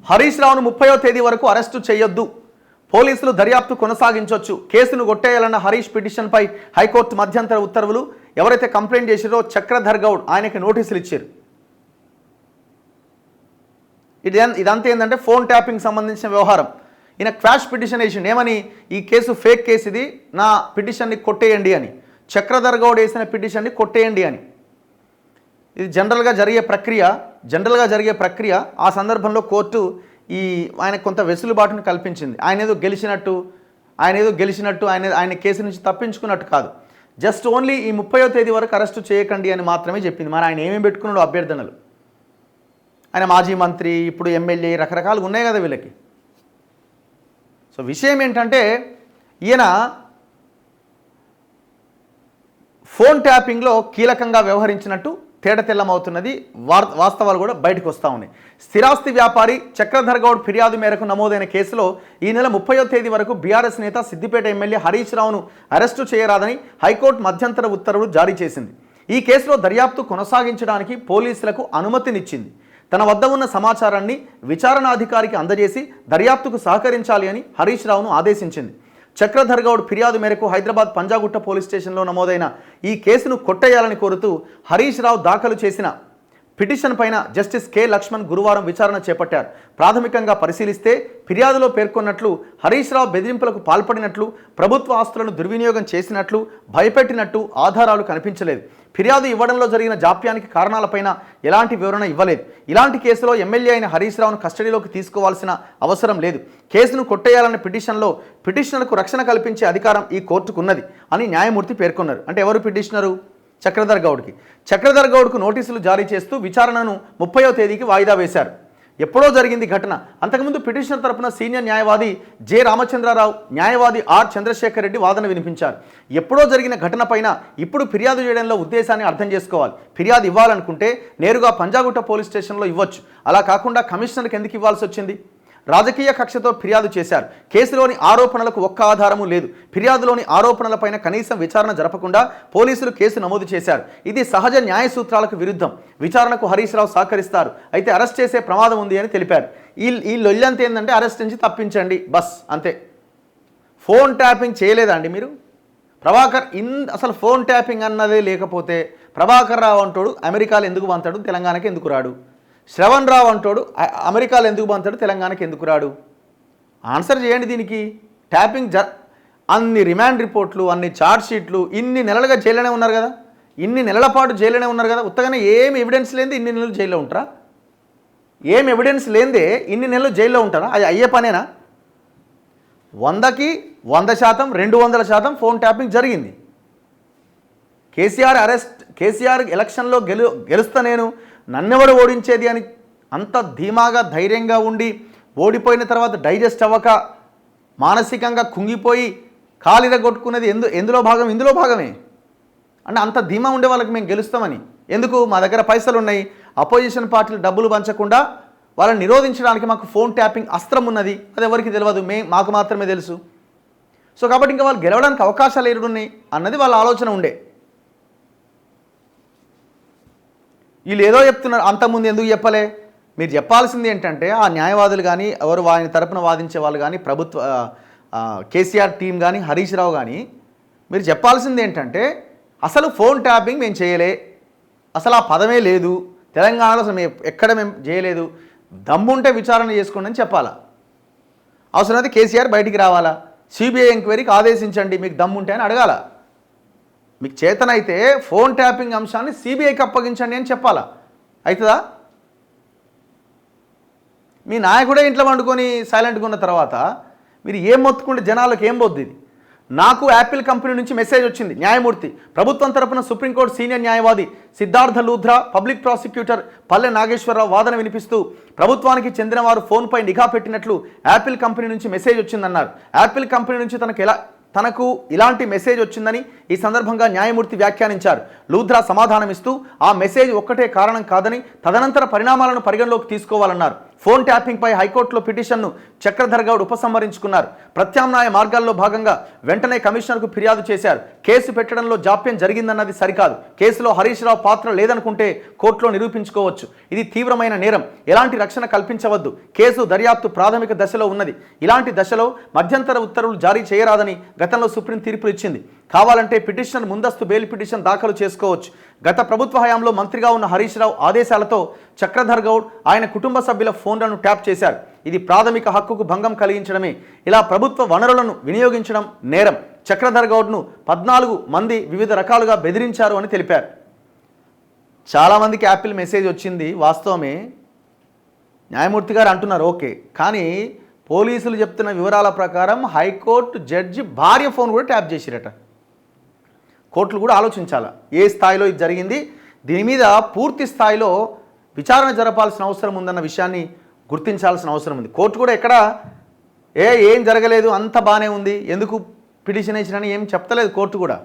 హరీష్ రావును 30వ తేదీ వరకు అరెస్టు చేయొద్దు, పోలీసులు దర్యాప్తు కొనసాగించవచ్చు, కేసును కొట్టేయాలన్న హరీష్ పిటిషన్పై హైకోర్టు మధ్యంతర ఉత్తర్వులు. ఎవరైతే కంప్లైంట్ చేసిరో చక్రధర్ గౌడ్ ఆయనకి నోటీసులు ఇచ్చారు. ఇదంతా ఏంటంటే ఫోన్ ట్యాపింగ్ సంబంధించిన వ్యవహారం. ఈయన క్వాష్ పిటిషన్ వేసిండు ఏమని, ఈ కేసు ఫేక్ కేసు, ఇది నా పిటిషన్ని కొట్టేయండి అని. చక్రధర్ గౌడ్ వేసిన పిటిషన్ని కొట్టేయండి అని. ఇది జనరల్గా జరిగే ప్రక్రియ. ఆ సందర్భంలో కోర్టు ఆయన కొంత వెసులుబాటును కల్పించింది. ఆయన ఏదో గెలిచినట్టు ఆయన కేసు నుంచి తప్పించుకున్నట్టు కాదు. జస్ట్ ఓన్లీ ఈ 30వ తేదీ వరకు అరెస్టు చేయకండి అని మాత్రమే చెప్పింది. మరి ఆయన ఏమేమి పెట్టుకున్నాడు అభ్యర్థనలు? ఆయన మాజీ మంత్రి, ఇప్పుడు ఎమ్మెల్యే, రకరకాలుగా ఉన్నాయి కదా వీళ్ళకి. సో విషయం ఏంటంటే ఈయన ఫోన్ ట్యాపింగ్లో కీలకంగా వ్యవహరించినట్టు తేటతెల్లమవుతున్నది. వాస్తవాలు కూడా బయటకు వస్తూ ఉన్నాయి. స్థిరాస్తి వ్యాపారి చక్రధర్ గౌడ్ ఫిర్యాదు మేరకు నమోదైన కేసులో ఈ నెల 30వ తేదీ వరకు బీఆర్ఎస్ నేత సిద్దిపేట ఎమ్మెల్యే హరీష్ రావును అరెస్టు చేయరాదని హైకోర్టు మధ్యంతర ఉత్తర్వులు జారీ చేసింది. ఈ కేసులో దర్యాప్తు కొనసాగించడానికి పోలీసులకు అనుమతినిచ్చింది. తన వద్ద ఉన్న సమాచారాన్ని విచారణాధికారికి అందజేసి దర్యాప్తుకు సహకరించాలి అని హరీష్ రావును ఆదేశించింది. చక్రధర్ గౌడ్ ఫిర్యాదు మేరకు హైదరాబాద్ పంజాగుట్ట పోలీస్ స్టేషన్లో నమోదైన ఈ కేసును కొట్టేయాలని కోరుతూ హరీష్ రావు దాఖలు చేసిన పిటిషన్ పైన జస్టిస్ కె లక్ష్మణ్ గురువారం విచారణ చేపట్టారు. ప్రాథమికంగా పరిశీలిస్తే ఫిర్యాదులో పేర్కొన్నట్లు హరీష్ రావు బెదిరింపులకు పాల్పడినట్లు, ప్రభుత్వ ఆస్తులను దుర్వినియోగం చేసినట్లు, భయపెట్టినట్టు ఆధారాలు కనిపించలేదు. ఫిర్యాదు ఇవ్వడంలో జరిగిన జాప్యానికి కారణాలపైన ఎలాంటి వివరణ ఇవ్వలేదు. ఇలాంటి కేసులో ఎమ్మెల్యే అయిన హరీష్ రావును కస్టడీలోకి తీసుకోవాల్సిన అవసరం లేదు. కేసును కొట్టేయాలన్న పిటిషన్లో పిటిషనర్కు రక్షణ కల్పించే అధికారం ఈ కోర్టుకున్నది అని న్యాయమూర్తి పేర్కొన్నారు. అంటే ఎవరు పిటిషనరు? చక్రధర్ గౌడ్కు నోటీసులు జారీ చేస్తూ విచారణను 30వ తేదీకి వాయిదా వేశారు. ఎప్పుడో జరిగింది ఘటన. అంతకుముందు పిటిషనర్ తరపున సీనియర్ న్యాయవాది జె రామచంద్రరావు, న్యాయవాది ఆర్ చంద్రశేఖర్ రెడ్డి వాదన వినిపించారు. ఎప్పుడో జరిగిన ఘటన పైన ఇప్పుడు ఫిర్యాదు చేయడంలో ఉద్దేశాన్ని అర్థం చేసుకోవాలి. ఫిర్యాదు ఇవ్వాలనుకుంటే నేరుగా పంజాగుట్ట పోలీస్ స్టేషన్లో ఇవ్వచ్చు. అలా కాకుండా కమిషనర్కి ఎందుకు ఇవ్వాల్సి వచ్చింది? రాజకీయ కక్షతో ఫిర్యాదు చేశారు. కేసులోని ఆరోపణలకు ఒక్క ఆధారము లేదు. ఫిర్యాదులోని ఆరోపణలపైన కనీసం విచారణ జరపకుండా పోలీసులు కేసు నమోదు చేశారు. ఇది సహజ న్యాయ సూత్రాలకు విరుద్ధం. విచారణకు హరీష్ రావు సహకరిస్తారు, అయితే అరెస్ట్ చేసే ప్రమాదం ఉంది అని తెలిపారు. ఈ లొల్లంత ఏంటంటే అరెస్ట్ నుంచి తప్పించండి బస్, అంతే. ఫోన్ ట్యాపింగ్ చేయలేదండి మీరు? ప్రభాకర్ అసలు ఫోన్ ట్యాపింగ్ అన్నదే లేకపోతే ప్రభాకర్ రావు అంటాడు అమెరికాలో ఎందుకు పంతాడు, తెలంగాణకి ఎందుకు రాడు? శ్రవణ్ రావు అంటాడు అమెరికాలో ఎందుకు పంతాడు, తెలంగాణకి ఎందుకు రాడు? ఆన్సర్ చేయండి దీనికి. ట్యాపింగ్ అన్ని రిమాండ్ రిపోర్ట్లు, అన్ని ఛార్జ్ షీట్లు, ఇన్ని నెలలుగా జైల్లోనే ఉన్నారు కదా, ఇన్ని నెలల పాటు జైల్లోనే ఉన్నారు కదా. ఉత్తగానే ఏం ఎవిడెన్స్ లేనిది ఇన్ని నెలలు జైల్లో ఉంటారా? ఏం ఎవిడెన్స్ లేనిదే ఇన్ని నెలలు జైల్లో ఉంటారా? అది అయ్యే పనేనా? 100కి 100%, 200% ఫోన్ ట్యాపింగ్ జరిగింది. కేసీఆర్ ఎలక్షన్లో గెలుస్తా నేను, నన్నెవడు ఓడించేది అని అంత ధీమాగా ధైర్యంగా ఉండి ఓడిపోయిన తర్వాత డైజెస్ట్ అవ్వక మానసికంగా కుంగిపోయి కాలిరగొట్టుకునేది ఎందులో భాగం? ఇందులో భాగమే. అంటే అంత ధీమా ఉండే వాళ్ళకి మేము గెలుస్తామని. ఎందుకు? మా దగ్గర పైసలు ఉన్నాయి, అపోజిషన్ పార్టీలు డబ్బులు పంచకుండా వాళ్ళని నిరోధించడానికి మాకు ఫోన్ ట్యాపింగ్ అస్త్రం ఉన్నది. అది ఎవరికి తెలియదు, మాకు మాత్రమే తెలుసు. సో కాబట్టి ఇంకా వాళ్ళు గెలవడానికి అవకాశాలు ఏడున్నాయి అన్నది వాళ్ళ ఆలోచన ఉండే. వీళ్ళు ఏదో చెప్తున్నారు, అంతకుముందు ఎందుకు చెప్పలే? మీరు చెప్పాల్సింది ఏంటంటే ఆ న్యాయవాదులు కానీ, ఎవరు ఆయన తరపున వాదించే వాళ్ళు కానీ, కేసీఆర్ టీం కానీ, హరీష్ రావు కానీ, మీరు చెప్పాల్సింది ఏంటంటే అసలు ఫోన్ ట్యాపింగ్ మేము చేయలే, అసలు ఆ పదమే లేదు, తెలంగాణలో అసలు మేము ఎక్కడ మేము చేయలేదు, దమ్ముంటే విచారణ చేసుకోండి అని చెప్పాలా. అవసరమైతే కేసీఆర్ బయటికి రావాలా, సిబిఐ ఎంక్వైరీకి ఆదేశించండి మీకు దమ్ముంటే అని అడగాల. మీకు చేతనైతే ఫోన్ ట్యాపింగ్ అంశాన్ని సిబిఐకి అప్పగించండి అని చెప్పాలా. అవుతుందా? మీ నాయకుడే ఇంట్లో వండుకొని సైలెంట్గా ఉన్న తర్వాత మీరు ఏం మొత్తుకుంటే జనాలకు ఏం పోద్ది? ఇది నాకు యాపిల్ కంపెనీ నుంచి మెసేజ్ వచ్చింది. న్యాయమూర్తి ప్రభుత్వం తరపున సుప్రీంకోర్టు సీనియర్ న్యాయవాది సిద్ధార్థ లూథ్రా, పబ్లిక్ ప్రాసిక్యూటర్ పల్లె నాగేశ్వరరావు వాదన వినిపిస్తూ ప్రభుత్వానికి చెందిన వారు ఫోన్పై నిఘా పెట్టినట్లు యాపిల్ కంపెనీ నుంచి మెసేజ్ వచ్చిందన్నారు. యాపిల్ కంపెనీ నుంచి తనకు ఇలాంటి మెసేజ్ వచ్చిందని ఈ సందర్భంగా న్యాయమూర్తి వ్యాఖ్యానించారు. లూథ్రా సమాధానమిస్తూ ఆ మెసేజ్ ఒక్కటే కారణం కాదని తదనంతర పరిణామాలను పరిగణలోకి తీసుకోవాలన్నారు. ఫోన్ ట్యాపింగ్పై హైకోర్టులో పిటిషన్ను చక్రధర్ గౌడ్ ఉపసంహరించుకున్నారు. ప్రత్యామ్నాయ మార్గాల్లో భాగంగా వెంటనే కమిషనర్కు ఫిర్యాదు చేశారు. కేసు పెట్టడంలో జాప్యం జరిగిందన్నది సరికాదు. కేసులో హరీష్ రావు పాత్ర లేదనుకుంటే కోర్టులో నిరూపించుకోవచ్చు. ఇది తీవ్రమైన నేరం. ఎలాంటి రక్షణ కల్పించవద్దు. కేసు దర్యాప్తు ప్రాథమిక దశలో ఉన్నది. ఇలాంటి దశలో మధ్యంతర ఉత్తర్వులు జారీ చేయరాదని గతంలో సుప్రీం తీర్పు ఇచ్చింది. కావాలంటే పిటిషనర్ ముందస్తు బెయిల్ పిటిషన్ దాఖలు చేసుకోవచ్చు. గత ప్రభుత్వ హయాంలో మంత్రిగా ఉన్న హరీష్ రావు ఆదేశాలతో చక్రధర్ గౌడ్ ఆయన కుటుంబ సభ్యుల ఫోన్లను ట్యాప్ చేశారు. ఇది ప్రాథమిక హక్కుకు భంగం కలిగించడమే. ఇలా ప్రభుత్వ వనరులను వినియోగించడం నేరం. చక్రధర్ గౌడ్ను 14 మంది వివిధ రకాలుగా బెదిరించారు అని తెలిపారు. చాలామందికి యాపిల్ మెసేజ్ వచ్చింది, వాస్తవమే. న్యాయమూర్తి గారు అంటున్నారు ఓకే, కానీ పోలీసులు చెప్తున్న వివరాల ప్రకారం హైకోర్టు జడ్జి భార్య ఫోన్ కూడా ట్యాప్ చేసిరట. కోర్టులు కూడా ఆలోచించాలా ఏ స్థాయిలో ఇది జరిగింది. దీని మీద పూర్తి స్థాయిలో విచారణ జరపాల్సిన అవసరం ఉందన్న విషయాన్ని గుర్తించాల్సిన అవసరం ఉంది. కోర్టు కూడా ఎక్కడ ఏం జరగలేదు, అంత బాగానే ఉంది, ఎందుకు పిటిషన్ వేసినని ఏం చెప్తలేదు కోర్టు కూడా.